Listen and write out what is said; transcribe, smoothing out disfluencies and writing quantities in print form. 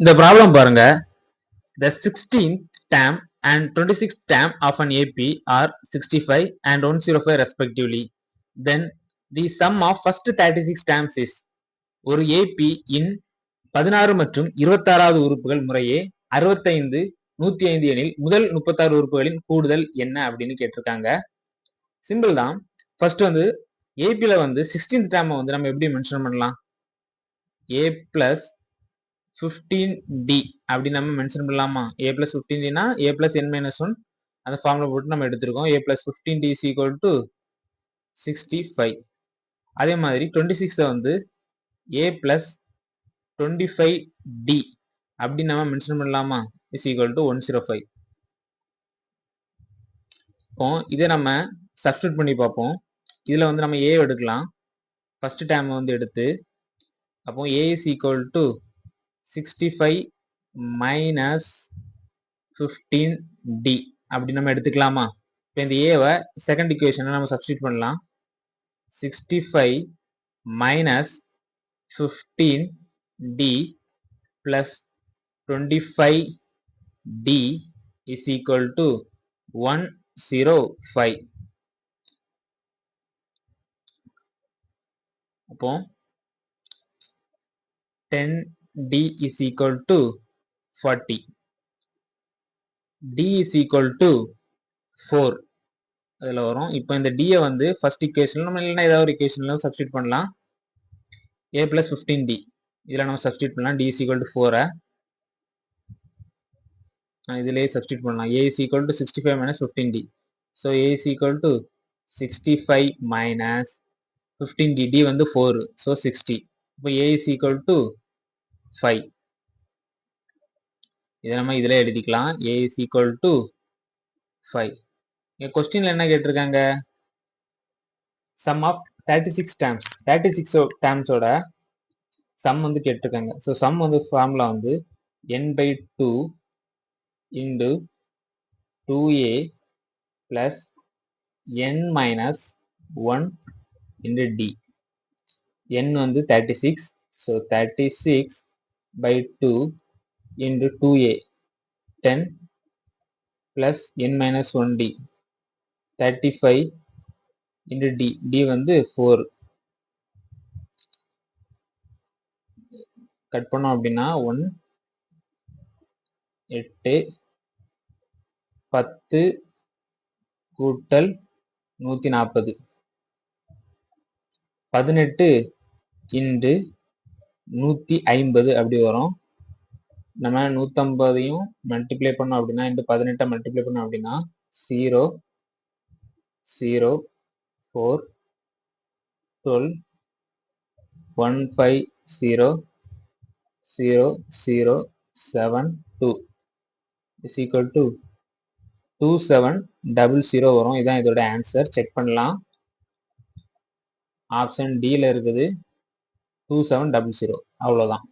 இந்த ப்ராப்ளம் பாருங்க. The 16th term and 26th term of an AP are 65 and 105 respectively. Then the sum of first 36 terms is. ஒரு AP இன் 16 மற்றும் 26வது உறுப்புகள் முறையே 65, 105 எனில் முதல் 36 உறுப்புகளின் கூடுதல் என்ன அப்படின்னு கேட்டிருக்காங்க. சிம்பிள் தான். ஃபர்ஸ்ட் வந்து ஏபில வந்து 16th டேர்மை வந்து நம்ம எப்படி மென்ஷன் பண்ணலாம்? a plus 15d அப்படி நம்ம மென்ஷன் பண்ணலாமா? a plus 15dனா a plus n minus 1 அந்த ஃபார்முலா போட்டு நம்ம எடுத்திருக்கோம். a plus 15d is equal to 65. அதே மாதிரி 26 வந்து a plus 25d அப்படி நம்ம மென்ஷன் பண்ணலாமா? is equal to 105. இப்போ இதை நம்ம சப்ஸ்டிட்யூட் பண்ணி பார்ப்போம். இதுல வந்து நம்ம a எடுக்கலாம். ஃபர்ஸ்ட் டேர்ம் வந்து எடுத்து அப்போ a is equal to 65 minus 15d அப்படி நம்ம எடுத்துக்கலாமா? இப்போ இந்த ஏவை செகண்ட் இக்குவேஷனை நம்ம சப்ஸ்டிட்யூட் பண்ணலாம். 65 minus 15d plus 25d is equal to 105. அப்போ 10d is equal to 40. d is equal to 4 அதில் வரும். இப்போ இந்த d வந்து ஃபர்ஸ்ட் இக்குவேஷன்ல நம்ம இல்லைன்னா ஏதாவது ஒரு இக்குவேஷன்ல சப்ஸ்டிட்யூட் பண்ணலாம். a plus 15d இதில் நம்ம சப்ஸ்டிட்யூட் பண்ணலாம். d is equal to 4 இதிலேயே சப்ஸ்டிட்யூட் பண்ணலாம். a is equal to 65 minus 15d. so a is equal to 65 minus 15d. d வந்து 4 so 60. இப்போ a is equal to 5. இதை நம்ம இதில் எழுதிக்கலாம். a is equal to 5. இங்க கொஸ்டின்ல என்ன கேட்டிருக்காங்க? சம் ஆஃப் 36 டேர்ம்ஸ் 36 டேர்ம்ஸோட சம் வந்து கேட்டிருக்காங்க. ஸோ சம் வந்து ஃபார்முலா வந்து n/2 into 2a plus n minus 1 into d. n வந்து 36. So 36/2 into 2a 10 plus n minus 1d 35 into d. d வந்து 4. கட் பண்ணோம் அப்படின்னா 1 8 10 கூட்டல் 140 18 இன்டு 150 அப்படி வரும். நம்ம 150ஐயும் மல்டிப்ளை பண்ணோம் அப்படின்னா இன்டு 18 மல்டிப்ளை பண்ணோம் அப்படின்னா 0 0 4 12 150 0 0 7 2 is equal to 2700 வரும். இதான் இதோட ஆன்சர். செக் பண்ணலாம். ஆப்ஷன் டில இருக்குது 2700. அவ்வளவுதான்.